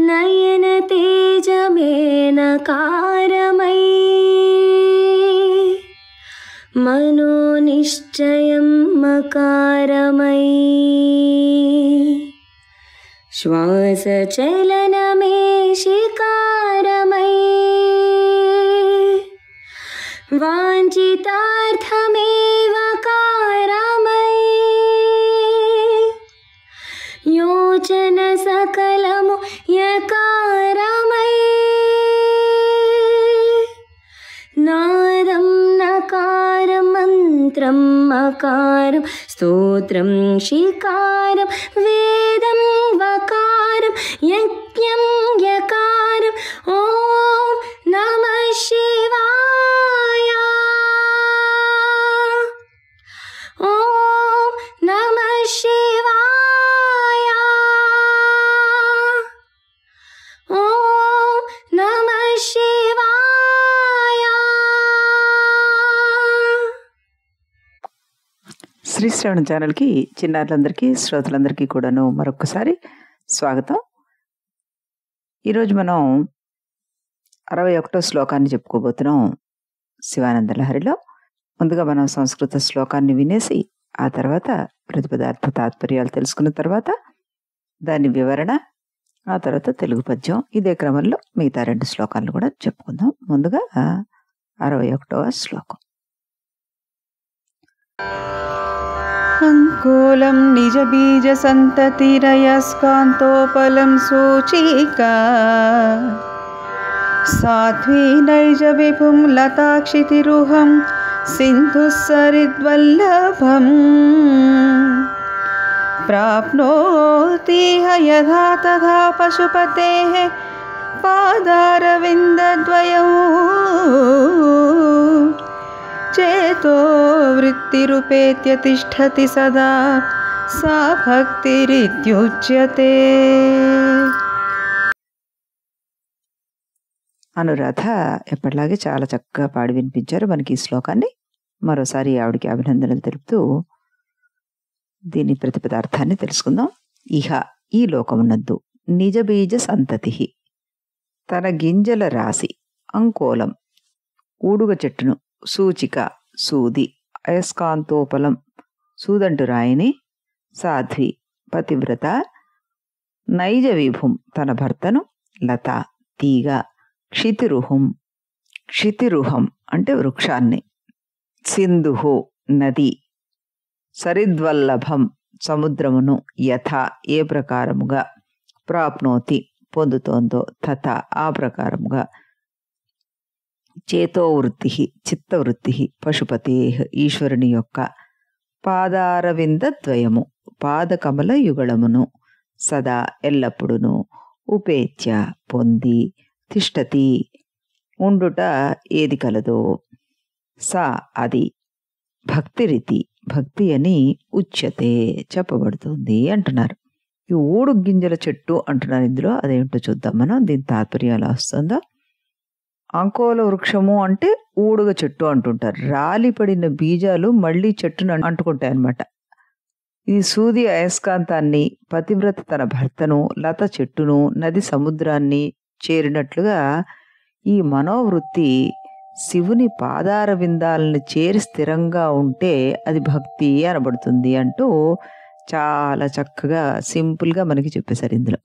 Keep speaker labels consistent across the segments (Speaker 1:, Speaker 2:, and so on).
Speaker 1: నయన తేజమేనకారమై మనోనిశ్చయం మకారమై శ్వాసచలనమే శికారమై వాంఛితార్థమేవ కారమై యోచన సకలము యకారమై నాదం నకారం మంత్రం మకారం స్తోత్రం శికారం వేదం వకారం యజ్ఞం యకారం ఓం నమః శివాయ ఓం నమః శివాయ ఓం నమః శివాయ.
Speaker 2: శ్రీ శ్రవణం ఛానల్కి చిన్నారులందరికీ శ్రోతలందరికీ కూడాను మరొకసారి స్వాగతం. ఈరోజు మనం 61వ శ్లోకాన్ని చెప్పుకోబోతున్నాం శివానంద లహరిలో. ముందుగా మనం సంస్కృత శ్లోకాన్ని వినేసి ఆ తర్వాత ప్రతిపదార్థ తాత్పర్యాలు తెలుసుకున్న తర్వాత దాని వివరణ, ఆ తర్వాత తెలుగు పద్యం, ఇదే క్రమంలో మిగతా 2 శ్లోకాలను కూడా చెప్పుకుందాం. ముందుగా 61వ శ్లోకం.
Speaker 3: అంకోలం నిజ బీజ సంతతిరయస్కాంతోపలం సూచికా సాధ్వీ నైజ విభుం లతాక్షితిరుహం సింధుస్సరిద్వల్లభం ప్రాప్నోతిహ యథా తథా పశుపతేః పాదారవిందద్వయం చేతో వృత్తిరుపేత్య తిష్టతి సదా సా భక్తిరిత్యుచ్యతే.
Speaker 2: అనురాధ ఎప్పటిలాగే చాలా చక్కగా పాడి వినిపించారు మనకి ఈ శ్లోకాన్ని. మరోసారి ఆవిడికి అభినందనలు తెలుపుతూ దీని ప్రతిపదార్థాన్ని తెలుసుకుందాం. ఇహ ఈ లోకమునందు నిజ బీజ సంతతి తన గింజల రాశి, అంకోలం ఊడుగ చెట్టును, సూచిక సూది, అయస్కాంతోపలం సూదంటు రాయిని, సాధ్వి పతివ్రత, నైజ విభుం తన భర్తను, లత తీగ, క్షితిరుహం క్షితిరుహం అంటే వృక్షాన్ని, సింధుహు నది, సరిద్వల్లభం సముద్రమును, యథ ఏ ప్రకారముగా, ప్రాప్నోతి పొందుతోందో, తథ ఆ ప్రకారముగా, చేతోవృత్తి చిత్తవృత్తి, పశుపతే ఈశ్వరుని యొక్క, పాదారవింద ద్వయము పాదకమల యుగళమును, సదా ఎల్లప్పుడును, ఉపేత్య పొంది, తిష్టతి ఉండుట ఏది కలదో, సా అది, భక్తిరితి భక్తి అని, ఉచ్యతే చెప్పబడుతుంది అంటున్నారు. ఈ ఊడు గింజల చెట్టు అంటున్నారు ఇందులో, అదేంటో చూద్దాం మనం. దీని తాత్పర్యాలు వస్తుందో. అంకోల వృక్షము అంటే ఊడుగ చెట్టు అంటుంటారు. రాలిపడిన బీజాలు మళ్ళీ చెట్టును అంటుకుంటాయి అన్నమాట. ఇది సూది అయస్కాంతాన్ని, పతివ్రత తన భర్తను, లత చెట్టును, నది సముద్రాన్ని చేరినట్లుగా ఈ మనోవృత్తి శివుని పాదార విందాలను చేరి స్థిరంగా ఉంటే అది భక్తి అనబడుతుంది అంటూ చాలా చక్కగా సింపుల్గా మనకి చెప్పేశారు ఇందులో.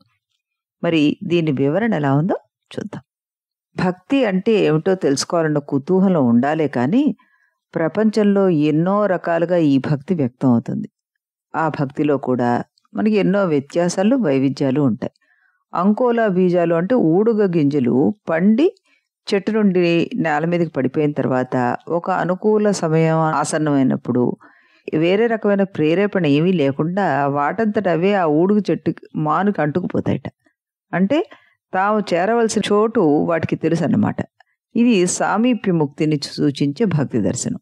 Speaker 2: మరి దీని వివరణ ఎలా ఉందో చూద్దాం. భక్తి అంటే ఏమిటో తెలుసుకోవాలన్న కుతూహలం ఉండాలే కానీ ప్రపంచంలో ఎన్నో రకాలుగా ఈ భక్తి వ్యక్తం అవుతుంది. ఆ భక్తిలో కూడా మనకి ఎన్నో వ్యత్యాసాలు, వైవిధ్యాలు ఉంటాయి. అంకోలా బీజాలు అంటే ఊడుగ గింజలు పండి చెట్టు నుండి నేల మీదకి పడిపోయిన తర్వాత ఒక అనుకూల సమయం ఆసన్నమైనప్పుడు వేరే రకమైన ప్రేరేపణ ఏమీ లేకుండా వాటంతట అవే ఆ ఊడుగు చెట్టు మానుకి అంటుకుపోతాయట. అంటే తాము చేరవలసిన చోటు వాటికి తెలుసు అన్నమాట. ఇది సామీప్య ముక్తిని సూచించే భక్తి దర్శనం.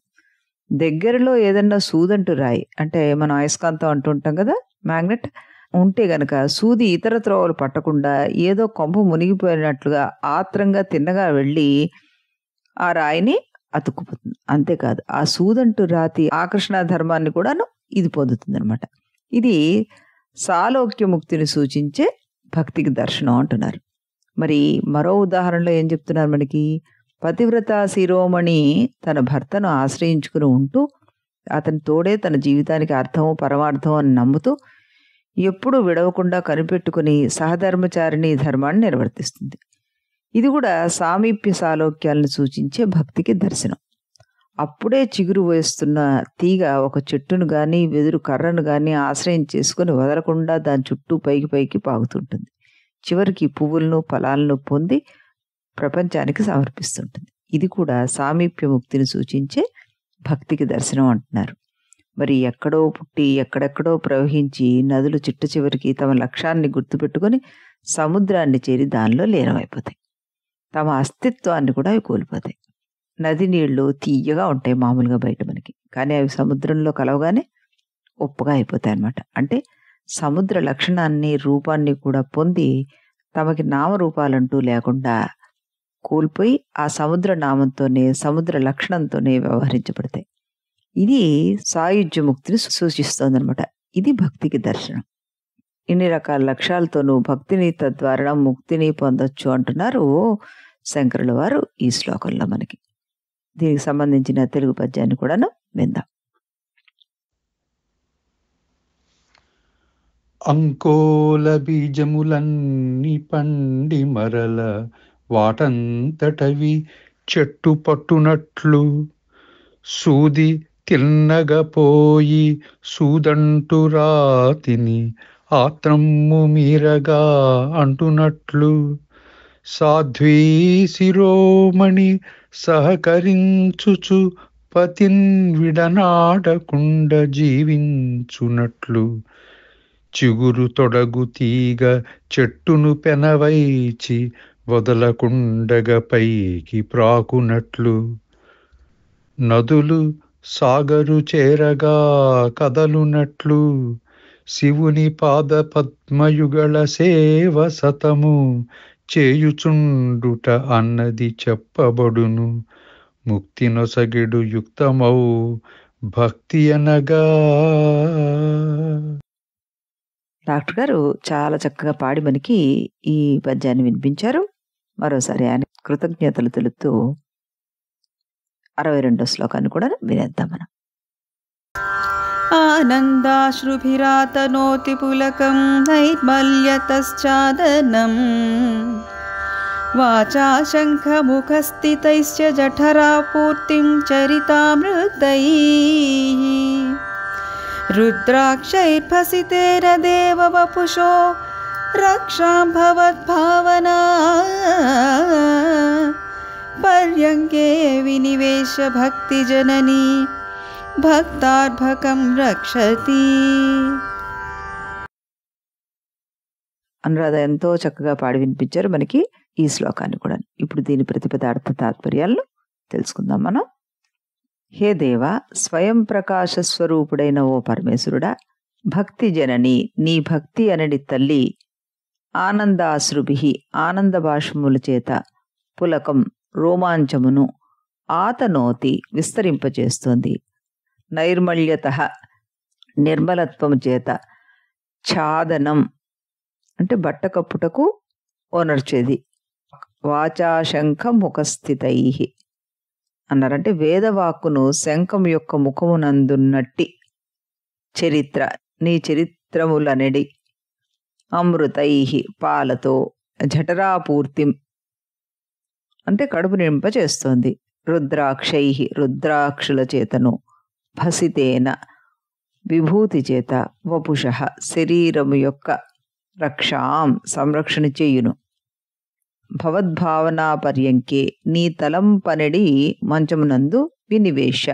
Speaker 2: దగ్గరలో ఏదన్నా సూదంటు రాయి అంటే మనం అయస్కాంతం అంటుంటాం కదా, మ్యాగ్నెట్ ఉంటే గనక సూది ఇతర త్రోవలు పట్టకుండా ఏదో కొంప మునిగిపోయినట్లుగా ఆత్రంగా తిన్నగా వెళ్ళి ఆ రాయిని అతుక్కుపోతుంది. అంతేకాదు ఆ సూదంటు రాతి ఆకర్షణ ధర్మాన్ని కూడాను ఇది పొందుతుంది అనమాట. ఇది సాలోక్య ముక్తిని సూచించే భక్తికి దర్శనం అంటున్నారు. మరి మరో ఉదాహరణలో ఏం చెప్తున్నారు మనకి, పతివ్రత శిరోమణి తన భర్తను ఆశ్రయించుకుని ఉంటూ అతని తోడే తన జీవితానికి అర్థము పరమార్థం అని నమ్ముతూ ఎప్పుడూ విడవకుండా కనిపెట్టుకుని సహధర్మచారిణి ధర్మాన్ని నిర్వర్తిస్తుంది. ఇది కూడా సామీప్య సాలోక్యాలను సూచించే భక్తికి దర్శనం. అప్పుడే చిగురు వేస్తున్న తీగ ఒక చెట్టును కానీ వెదురు కర్రను కానీ ఆశ్రయం చేసుకుని వదలకుండా దాని చుట్టూ పైకి పైకి పాగుతుంటుంది. చివరికి పువ్వులను ఫలాలను పొంది ప్రపంచానికి సమర్పిస్తుంటుంది. ఇది కూడా సామీప్య ముక్తిని సూచించే భక్తికి దర్శనం అంటున్నారు. మరి ఎక్కడో పుట్టి ఎక్కడెక్కడో ప్రవహించి నదులు చిట్ట చివరికి తమ లక్ష్యాన్ని గుర్తుపెట్టుకొని సముద్రాన్ని చేరి దానిలో లీనమైపోతాయి. తమ అస్తిత్వాన్ని కూడా అవి కోల్పోతాయి. నది నీళ్లు తీయగా ఉంటాయి మామూలుగా బయట మనకి, కానీ అవి సముద్రంలో కలవగానే ఉప్పుగా అయిపోతాయి అన్నమాట. అంటే సముద్ర లక్షణాన్ని రూపాన్ని కూడా పొంది తమకి నామరూపాలంటూ లేకుండా కోల్పోయి ఆ సముద్ర నామంతోనే సముద్ర లక్షణంతోనే వ్యవహరించబడతాయి. ఇది సాయుజ్య ముక్తిని సూచిస్తోందనమాట. ఇది భక్తికి దర్శనం. ఇన్ని రకాల లక్ష్యాలతోనూ భక్తిని తద్వారా ముక్తిని పొందొచ్చు అంటున్నారు శంకరుల వారు ఈ శ్లోకంలో మనకి. దీనికి సంబంధించిన తెలుగు పద్యాన్ని కూడా విందాం.
Speaker 4: అంకోల బీజములన్నీ పండి మరల వాటంతటవి చెట్టు పట్టునట్లు సూది తిన్నగపోయి సూదంటు రాతిని ఆత్రమ్ము మీరగా అంటున్నట్లు సాధ్వీ శిరోమణి సహకరించుచు పతిన్ విడనాడకుండ జీవించునట్లు చిగురు తొడగు తీగ చెట్టును పెనవైచి వదలకుండగ పైకి ప్రాకునట్లు నదులు సాగరు చేరగా కదలునట్లు శివుని పాద పద్మయుగళ సేవ సతము చేయుచుండుట అన్నది చెప్పబడును. ముక్తి నొసగిడు యుక్తమౌ భక్తి అనగా.
Speaker 2: డాక్టర్ గారు చాలా చక్కగా పాడి మనకి ఈ పద్యాన్ని వినిపించారు. మరోసారి ఆయన కృతజ్ఞతలు తెలుపుతూ 62వ శ్లోకాన్ని కూడా వినేద్దాం మనం.
Speaker 3: ఆనందాశ్రుభిరాతనోతి పులకం నైర్మల్యతశ్చాదనం వాచా శంఖముఖస్థితైశ్చ జఠరా పూర్తిం చరితామృతైః రుద్రాక్షైర్భసితేన దేవ వపుషో రక్షాం భవద్భావనా పర్యంకే వినివేశ భక్తి జననీ భక్తార్భకం రక్షతి.
Speaker 2: అనురాధ ఎంతో చక్కగా పాడి వినిపించారు మనకి ఈ శ్లోకాన్ని కూడా. ఇప్పుడు దీని ప్రతిపదార్థ తాత్పర్యాలను తెలుసుకుందాం మనం. హే దేవ, స్వయం ప్రకాశ స్వరూపుడైన ఓ పరమేశ్వరుడా, భక్తి జనని నీ భక్తి అనడి తల్లి ఆనందాశ్రుభి ఆనంద భాషముల చేత పులకం రోమాంచమును ఆతనోతి విస్తరింపచేస్తోంది, నైర్మల్యత నిర్మలత్వము చేత ఛాదనం అంటే బట్ట కప్పుటకు ఓనర్చేది, వాచాశంఖ ముఖస్థితై అన్నారంటే వేదవాక్కును శంఖం యొక్క ముఖమునందున్నట్టి చరిత్ర నీ చరిత్రములనడి అమృతై పాలతో జఠరాపూర్తి అంటే కడుపు నింప చేస్తోంది, రుద్రాక్షై రుద్రాక్షుల చేతను భసితేన విభూతి చేత వపుష శరీరము యొక్క రక్షాం సంరక్షణ చేయును, భవద్భావనా పర్యంకే నీ తలంపనడి మంచమునందు వినివేశ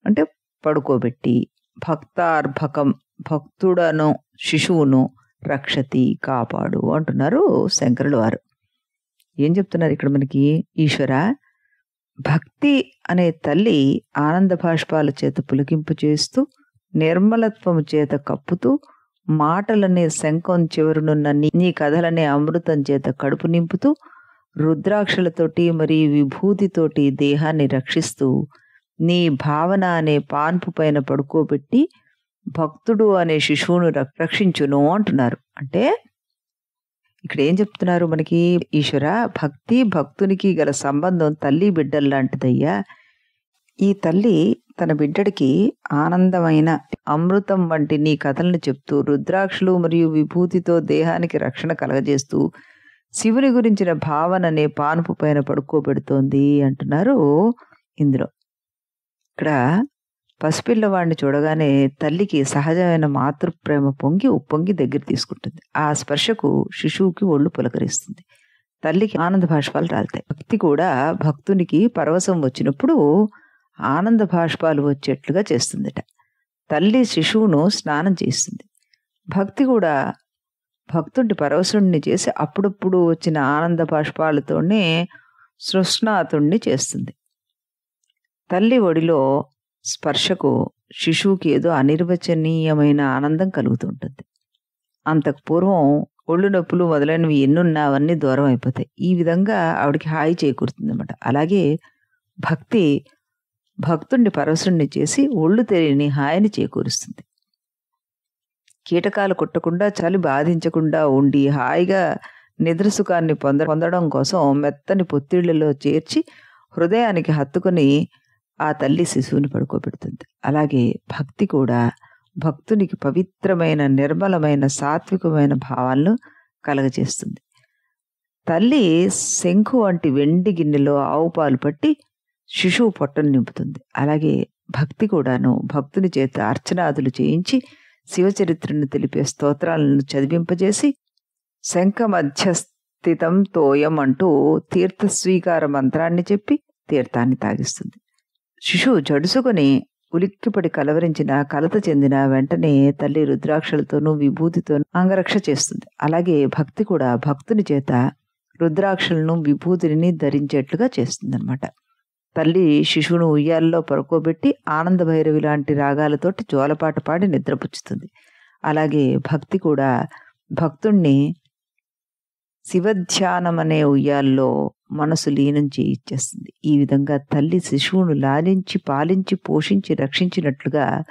Speaker 2: అంటే పడుకోబెట్టి భక్తార్భకం భక్తుడను శిశువును రక్షతి కాపాడు అంటున్నారు శంకరుల వారు. ఏం చెప్తున్నారు ఇక్కడ మనకి? ఈశ్వర, భక్తి అనే తల్లి ఆనంద భాష్పాల చేత పులకింపు చేస్తూ నిర్మలత్వము చేత కప్పుతూ మాటలనే శంఖం చివరనున్న నీ కథలనే అమృతం చేత కడుపు నింపుతూ రుద్రాక్షలతోటి మరియు విభూతితోటి దేహాన్ని రక్షిస్తూ నీ భావన అనే పాన్పు పైన పడుకోబెట్టి భక్తుడు అనే శిశువును రక్షించును అంటున్నారు. అంటే ఇక్కడ ఏం చెప్తున్నారు మనకి? ఈశ్వర, భక్తి భక్తునికి గల సంబంధం తల్లి బిడ్డల్లాంటిదయ్యా. ఈ తల్లి తన బిడ్డడికి ఆనందమైన అమృతం వంటి నీ కథలను చెప్తూ, రుద్రాక్షలు మరియు విభూతితో దేహానికి రక్షణ కలగజేస్తూ, శివుని గురించిన భావననే పానుపు పైన పడుకోబెడుతోంది అంటున్నారు ఇందులో. ఇక్కడ పసిపిల్లవాడిని చూడగానే తల్లికి సహజమైన మాతృప్రేమ పొంగి ఉప్పొంగి దగ్గర తీసుకుంటుంది. ఆ స్పర్శకు శిశువుకి ఒళ్ళు పులకరిస్తుంది. తల్లికి ఆనంద బాష్పాలు రాలుతాయి. భక్తి కూడా భక్తునికి పరవశం వచ్చినప్పుడు ఆనంద బాష్పాలు వచ్చేట్లుగా చేస్తుందట. తల్లి శిశువును స్నానం చేస్తుంది. భక్తి కూడా భక్తుడి పరవశుణ్ణి చేసి అప్పుడప్పుడు వచ్చిన ఆనంద బాష్పాలతోనే సృష్ణాతుణ్ణి చేస్తుంది. తల్లి ఒడిలో స్పర్శకు శిశువుకి ఏదో అనిర్వచనీయమైన ఆనందం కలుగుతుంటుంది. అంతకు పూర్వం ఒళ్ళు నొప్పులు మొదలైనవి ఎన్నున్నా అవన్నీ దూరం అయిపోతాయి. ఈ విధంగా ఆవిడికి హాయి చేకూరుతుంది అన్నమాట. అలాగే భక్తి భక్తుడిని పరవశుణ్ణి చేసి ఒళ్ళు తెలియని హాయిని చేకూరుస్తుంది. కీటకాలు కుట్టకుండా, చలి బాధించకుండా ఉండి హాయిగా నిద్ర సుఖాన్ని పొందడం కోసం మెత్తని పొత్తిళ్లలో చేర్చి హృదయానికి హత్తుకొని ఆ తల్లి శిశువుని పడుకోబెడుతుంది. అలాగే భక్తి కూడా భక్తునికి పవిత్రమైన, నిర్మలమైన, సాత్వికమైన భావాలను కలగజేస్తుంది. తల్లి శంఖు వంటి వెండి గిన్నెలో ఆవు పాలు పట్టి శిశువు పొట్టను నింపుతుంది. అలాగే భక్తి కూడాను భక్తుని చేత అర్చనాదులు చేయించి శివచరిత్రను తెలిపే స్తోత్రాలను చదివింపజేసి శంఖ మధ్యస్థితం తోయం అంటూ తీర్థ స్వీకార మంత్రాన్ని చెప్పి తీర్థాన్ని తాగిస్తుంది. శిశువు జడుసుకొని ఉలిక్కిపడి కలవరించిన, కలత చెందిన వెంటనే తల్లి రుద్రాక్షలతోనూ విభూతితోనూ అంగరక్ష చేస్తుంది. అలాగే భక్తి కూడా భక్తుని చేత రుద్రాక్షలను విభూతిని ధరించేట్లుగా చేస్తుంది అన్నమాట. తల్లి శిశువును ఉయ్యాల్లో పడుకోబెట్టి ఆనంద భైరవి లాంటి రాగాలతోటి జోలపాట పాడి నిద్రపుచ్చుతుంది. అలాగే భక్తి కూడా భక్తుణ్ణి శివధ్యానం అనే ఉయ్యాల్లో మనసు లీనం చేయించేస్తుంది. ఈ విధంగా తల్లి శిశువును లాలించి, పాలించి, పోషించి, రక్షించినట్లుగా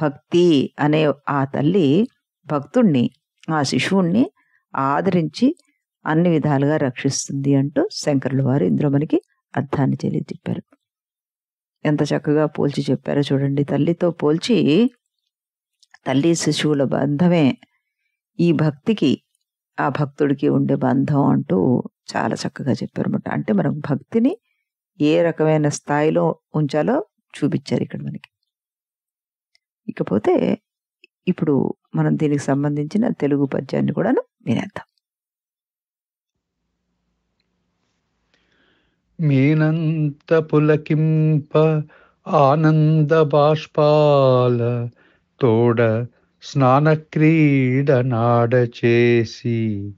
Speaker 2: భక్తి అనే ఆ తల్లి భక్తుణ్ణి, ఆ శిశువుణ్ణి ఆదరించి అన్ని విధాలుగా రక్షిస్తుంది అంటూ శంకరుల వారు ఇందులో మనకి అర్థాన్ని తెలియజెప్పారు. ఎంత చక్కగా పోల్చి చెప్పారో చూడండి. తల్లితో పోల్చి తల్లి శిశువుల బంధమే ఈ భక్తికి, ఆ భక్తుడికి ఉండే బంధం అంటూ చాలా చక్కగా చెప్పారన్నమాట. అంటే మనం భక్తిని ఏ రకమైన స్థాయిలో ఉంచాలో చూపించారు ఇక్కడ మనకి. ఇకపోతే ఇప్పుడు మనం దీనికి సంబంధించిన తెలుగు పద్యాన్ని కూడాను వినేద్దాం.
Speaker 4: మీనంత పులకింప ఆనంద బాష్పాల తోడ స్నానక్రీడ నాడ చేసి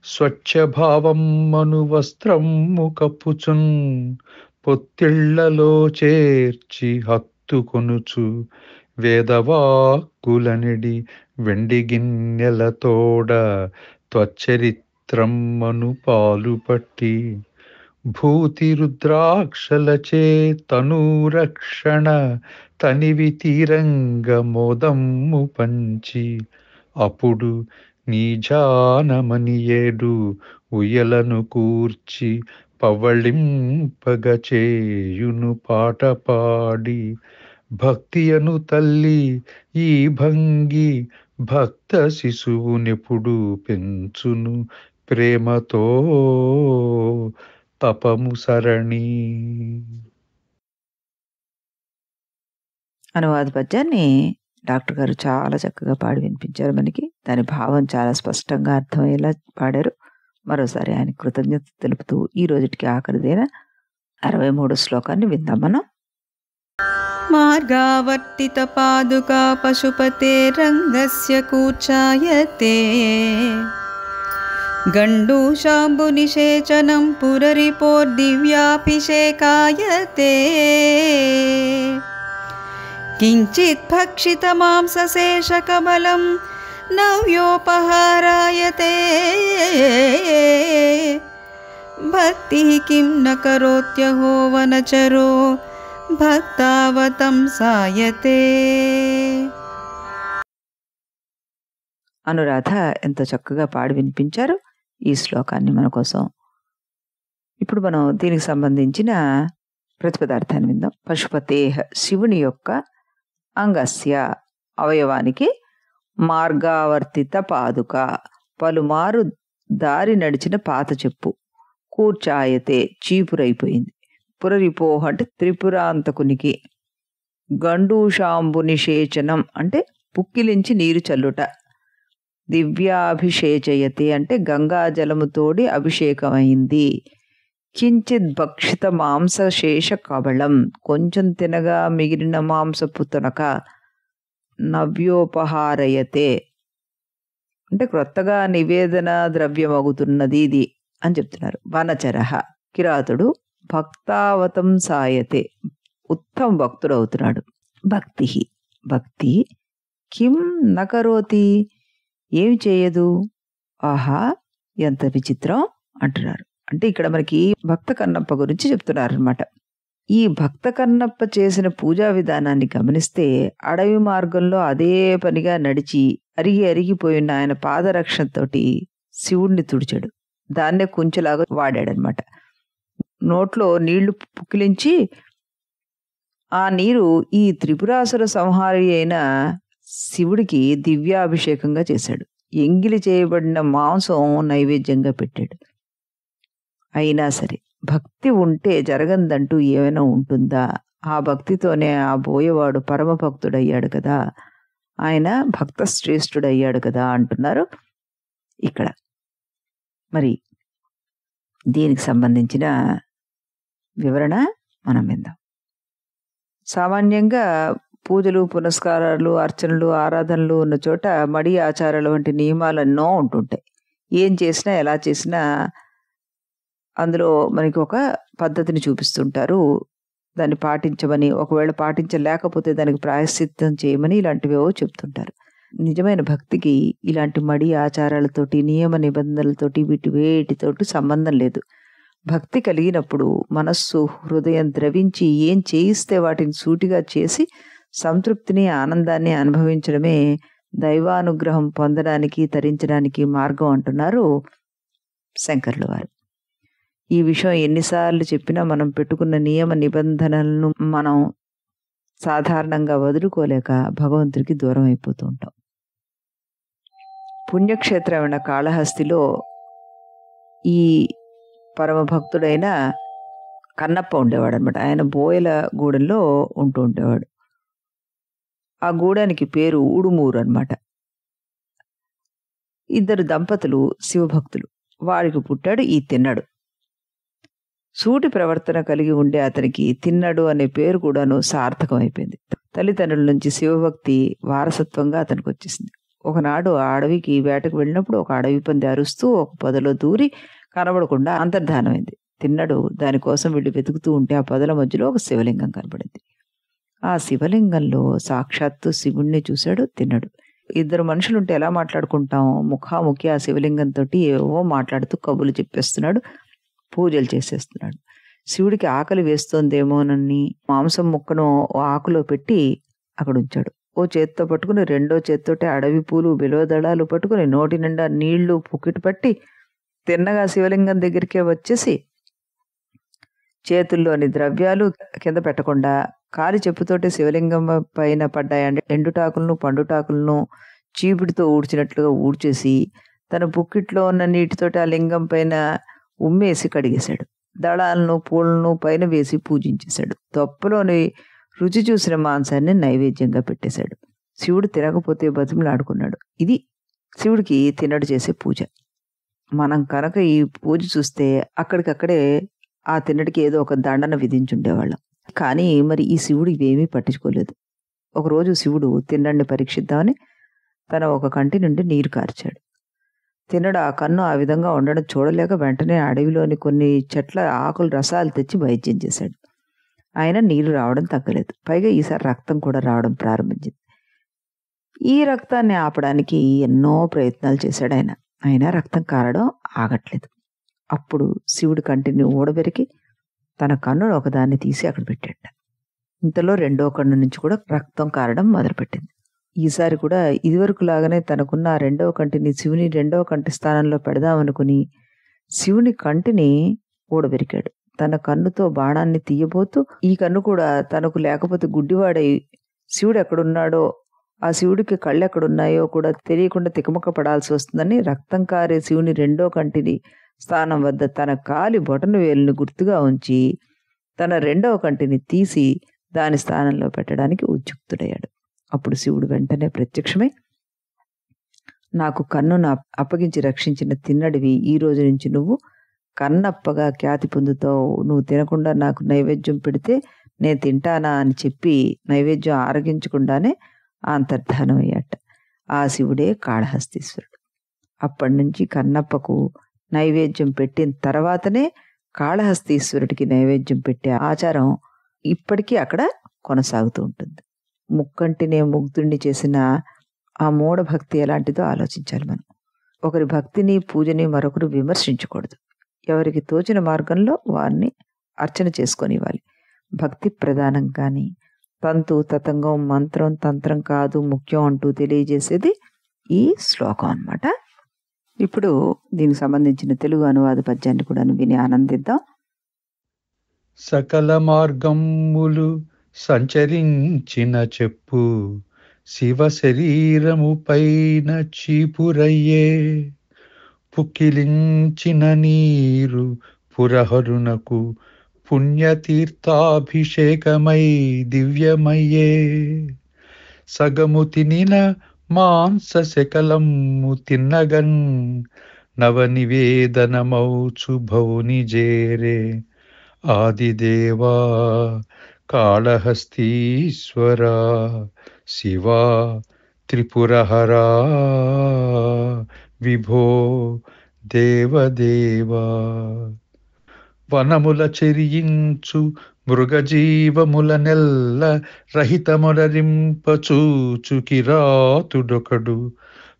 Speaker 4: స్వచ్ఛ భావమ్మను వస్త్రము కప్పుచున్ పొత్తిళ్లలో చేర్చి హత్తుకొనుచు వేదవాక్కులనిడి వెండి గిన్నెలతోడ త్వచ్చరిత్రమ్మను పాలు పట్టి భూతి రుద్రాక్షలచే తనూరక్షణ తనివి తీరంగ మోదమ్ము పంచి అప్పుడు నీ జానమని ఏడు ఉయ్యలను కూర్చి పవళింపగ చేయును పాట పాడి భక్తియను తల్లి ఈ భంగి భక్త శిశువునెప్పుడు పెంచును ప్రేమతో తపము సరణి.
Speaker 2: అనువాద పద్యాన్ని డాక్టర్ గారు చాలా చక్కగా పాడి వినిపించారు మనకి. దాని భావం చాలా స్పష్టంగా అర్థమయ్యేలా పాడారు. మరోసారి ఆయన కృతజ్ఞత తెలుపుతూ ఈ రోజుటికి ఆఖరిదైన 63 శ్లోకాన్ని విందాం మనం.
Speaker 3: మార్గావర్తిత పాదుకా పశుపతే రంగస్య కూర్చాయతే గండూషాంబు నిషేచనం పురరిపోర్దివ్యాభిషేకాయతే కించిత్ భక్షిత మాంసశేషకమలం నవ్యోపహారాయతే భక్తి కిం న కరోత్యహో వనచరో భక్తావతం సాయతే.
Speaker 2: అనురాధ ఎంతో చక్కగా పాడి వినిపించారు ఈ శ్లోకాన్ని మన కోసం. ఇప్పుడు మనం దీనికి సంబంధించిన ప్రతిపదార్థాన్ని విందాం. పశుపతేహ శివుని యొక్క అంగస్య అవయవానికి మార్గావర్తిత పాదుక పలుమారు దారి నడిచిన పాత చెప్పు కూర్చాయతే చీపురైపోయింది. పురరిపోహ అంటే త్రిపురాంతకునికి. గండూషాంబు నిషేచనం అంటే పుక్కిలించి నీరు చల్లుట. దివ్యాభిషేచయతే అంటే గంగాజలముతోడి అభిషేకమైంది. కించిత్ భక్షిత మాంసశేష కబళం కొంచెం తినగా మిగిలిన మాంసపు తునక. నవ్యోపహారయతే అంటే క్రొత్తగా నివేదన ద్రవ్యమగుతున్నది ఇది అని చెప్తున్నారు. వనచరహ కిరాతుడు భక్తావతం సాయతే ఉత్తమ భక్తుడు అవుతున్నాడు. భక్తి భక్తి కిం నకరోతి ఏమి చేయదు. ఆహా ఎంత విచిత్రం అంటున్నారు. అంటే ఇక్కడ మనకి భక్త కన్నప్ప గురించి చెప్తున్నారు అనమాట. ఈ భక్త కన్నప్ప చేసిన పూజా విధానాన్ని గమనిస్తే అడవి మార్గంలో అదే పనిగా నడిచి అరిగిపోయిన ఆయన పాదరక్షణతోటి శివుణ్ణి తుడిచాడు. దాన్నే కుంచెలాగా వాడాడనమాట. నోట్లో నీళ్లు పుక్కిలించి ఆ నీరు ఈ త్రిపురాసుర సంహారి అయిన శివుడికి దివ్యాభిషేకంగా చేశాడు. ఎంగిలి చేయబడిన మాంసం నైవేద్యంగా పెట్టాడు. అయినా సరే భక్తి ఉంటే జరగందంటూ ఏమైనా ఉంటుందా? ఆ భక్తితోనే ఆ బోయవాడు పరమ భక్తుడయ్యాడు కదా, ఆయన భక్త శ్రేష్ఠుడయ్యాడు కదా అంటున్నారు ఇక్కడ. మరి దీనికి సంబంధించిన వివరణ మనం విందాం. సామాన్యంగా పూజలు పునస్కారాలు అర్చనలు ఆరాధనలు ఉన్న చోట మడి ఆచారాలు వంటి నియమాలు ఎన్నో ఉంటుంటాయి. ఏం చేసినా ఎలా చేసినా అందులో మనకి ఒక పద్ధతిని చూపిస్తుంటారు, దాన్ని పాటించమని. ఒకవేళ పాటించలేకపోతే దానికి ప్రాయశ్చిత్తం చేయమని ఇలాంటివేవో చెప్తుంటారు. నిజమైన భక్తికి ఇలాంటి మడి ఆచారాలతోటి నియమ నిబంధనలతోటి వేటితోటి సంబంధం లేదు. భక్తి కలిగినప్పుడు మనస్సు హృదయం ద్రవించి ఏం చేయిస్తే వాటిని సూటిగా చేసి సంతృప్తిని ఆనందాన్ని అనుభవించడమే దైవానుగ్రహం పొందడానికి తరించడానికి మార్గం అంటున్నారు శంకర్ల వారు. ఈ విషయం ఎన్నిసార్లు చెప్పినా మనం పెట్టుకున్న నియమ నిబంధనలను మనం సాధారణంగా వదులుకోలేక భగవంతుడికి దూరం అయిపోతూ ఉంటాం. పుణ్యక్షేత్రమైన కాళహస్తిలో ఈ పరమ భక్తుడైన కన్నప్ప ఉండేవాడు అనమాట. ఆయన బోయల గూడెంలో ఉంటూ ఉండేవాడు. ఆ గూడానికి పేరు ఉడుమూరు అనమాట. ఇద్దరు దంపతులు శివభక్తులు. వారికి పుట్టాడు ఈ తిన్నడు. సూటి ప్రవర్తన కలిగి ఉండే అతనికి తిన్నడు అనే పేరు కూడాను సార్థకం అయిపోయింది. తల్లిదండ్రుల నుంచి శివభక్తి వారసత్వంగా అతనికి వచ్చేసింది. ఒకనాడు ఆ అడవికి వేటకు వెళ్ళినప్పుడు ఒక అడవి పంది అరుస్తూ ఒక పొదలో దూరి కనబడకుండా అంతర్ధానమైంది. తిన్నడు దానికోసం వెళ్ళి వెతుకుతూ ఉంటే ఆ పొదల మధ్యలో ఒక శివలింగం కనబడింది. ఆ శివలింగంలో సాక్షాత్తు శివుణ్ణి చూశాడు తిన్నడు. ఇద్దరు మనుషులుంటే ఎలా మాట్లాడుకుంటాం, ముఖాముఖి ఆ శివలింగంతో ఏవో మాట్లాడుతూ కబుర్లు చెప్పేస్తున్నాడు, పూజలు చేసేస్తున్నాడు. శివుడికి ఆకలి వేస్తోందేమోనని మాంసం ముక్కను ఆకులో పెట్టి అక్కడ ఉంచాడు. ఓ చేత్తో పట్టుకుని రెండో చేత్తోటి అడవి పూలు బిల్వదళాలు పట్టుకుని నోటి నిండా నీళ్లు పుక్కిటి పట్టి తిన్నగా శివలింగం దగ్గరికే వచ్చేసి చేతుల్లోని ద్రవ్యాలు కింద పెట్టకుండా కాలి చెప్పుతోటి శివలింగం పైన పడ్డాయండి ఎండుటాకులను పండుటాకులను చీపుడితో ఊడ్చినట్లుగా ఊడ్చేసి తన పుక్కిట్లో ఉన్న నీటితోటి ఆ లింగం పైన ఉమ్మేసి కడిగేశాడు. దళాలను పూలను పైన వేసి పూజించేశాడు. తొప్పలోని రుచి చూసిన మాంసాన్ని నైవేద్యంగా పెట్టేశాడు. శివుడు తినకపోతే బతిమలాడుకున్నాడు. ఇది శివుడికి తిన్నడు చేసే పూజ. మనం కనుక ఈ పూజ చూస్తే అక్కడికక్కడే ఆ తిన్నడికి ఏదో ఒక దండన విధించుండేవాళ్ళం. కానీ మరి ఈ శివుడు ఇవేమీ పట్టించుకోలేదు. ఒకరోజు శివుడు తిన్నడిని పరీక్షిద్దామని తన ఒక కంటి నుండి నీరు కార్చాడు. తిన్నడు ఆ కన్ను ఆ విధంగా ఉండడం చూడలేక వెంటనే అడవిలోని కొన్ని చెట్ల ఆకులు రసాలు తెచ్చి వైద్యం చేశాడు. ఆయన నీరు రావడం తగ్గలేదు. పైగా ఈసారి రక్తం కూడా రావడం ప్రారంభించింది. ఈ రక్తాన్ని ఆపడానికి ఎన్నో ప్రయత్నాలు చేశాడు ఆయన. అయినా రక్తం కారడం ఆగట్లేదు. అప్పుడు శివుడి కంటిని ఊడబెరికి తన కన్నును ఒకదాన్ని తీసి అక్కడ పెట్టాడు. ఇంతలో రెండో కన్ను నుంచి కూడా రక్తం కారడం మొదలుపెట్టింది. ఈసారి కూడా ఇదివరకు లాగానే తనకున్న ఆ రెండవ కంటిని శివుని రెండవ కంటి స్థానంలో పెడదామనుకుని శివుని కంటిని ఊడబెరికాడు. తన కన్నుతో బాణాన్ని తీయబోతూ ఈ కన్ను కూడా తనకు లేకపోతే గుడ్డివాడై శివుడు ఎక్కడున్నాడో, ఆ శివుడికి కళ్ళు ఎక్కడున్నాయో కూడా తెలియకుండా తికమక పడాల్సి వస్తుందని రక్తం కారే శివుని రెండో కంటిని స్థానం వద్ద తన కాలి బొటన వేలుని గుర్తుగా ఉంచి తన రెండవ కంటిని తీసి దాని స్థానంలో పెట్టడానికి ఉద్యుక్తుడయ్యాడు. అప్పుడు శివుడు వెంటనే ప్రత్యక్షమై, నాకు కన్నును అప్పగించి రక్షించిన తిన్నడివి, ఈ రోజు నుంచి నువ్వు కన్నప్పగా ఖ్యాతి పొందుతావు. నువ్వు తినకుండా నాకు నైవేద్యం పెడితే నేను తింటానా అని చెప్పి నైవేద్యం ఆరగించకుండానే అంతర్ధానం అయ్యాట. ఆ శివుడే కాళహస్తీశ్వరుడు. అప్పటి నుంచి కన్నప్పకు నైవేద్యం పెట్టిన తర్వాతనే కాళహస్తీశ్వరుడికి నైవేద్యం పెట్టే ఆచారం ఇప్పటికీ అక్కడ కొనసాగుతూ ఉంటుంది. ముక్కంటినే ముగ్ధుణ్ణి చేసిన ఆ మూఢ భక్తి ఎలాంటిదో ఆలోచించాలి మనం. ఒకరి భక్తిని పూజని మరొకరు విమర్శించకూడదు. ఎవరికి తోచిన మార్గంలో వారిని అర్చన చేసుకొని ఇవ్వాలి. భక్తి ప్రధానం కానీ తంతు తతంగం మంత్రం తంత్రం కాదు ముఖ్యం అంటూ తెలియజేసేది ఈ శ్లోకం అన్నమాట. ఇప్పుడు దీనికి సంబంధించిన తెలుగు అనువాద పద్యాన్ని కూడా విని ఆనందిద్దాం.
Speaker 4: సకల మార్గములు సంచరించిన చెప్పు శివ శరీరము పైన చీపురయ్యే, పుక్కిలించిన నీరు పురహరునకు పుణ్యతీర్థాభిషేకమై దివ్యమయ్యే, సగము తినిన మాంస శకలము తిన్నగన్ నవనివేదనమౌచు భౌని జేరే, ఆదిదేవా కాళహస్తీశ్వరా శివా త్రిపురహరా విభో దేవదేవా, వనముల చెరియించు మృగజీవముల నెల్ల రహితమునరింపచూచు కిరాతుడొకడు,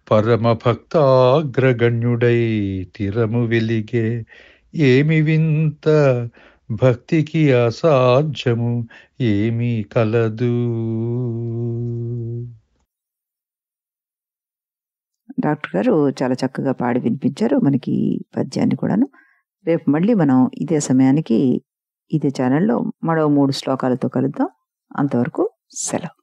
Speaker 4: పరమ భక్తాగ్రగణ్యుడై తిరము వెలిగే, ఏమి వింత భక్తికి అసాధ్యము ఏమీ కలదు.
Speaker 2: డాక్టర్ గారు చాలా చక్కగా పాడి వినిపించారు మనకి పద్యాన్ని కూడాను. రేపు మళ్ళీ మనం ఇదే సమయానికి ఇదే ఛానల్లో మరో 3 శ్లోకాలతో కలుద్దాం. అంతవరకు సెలవు.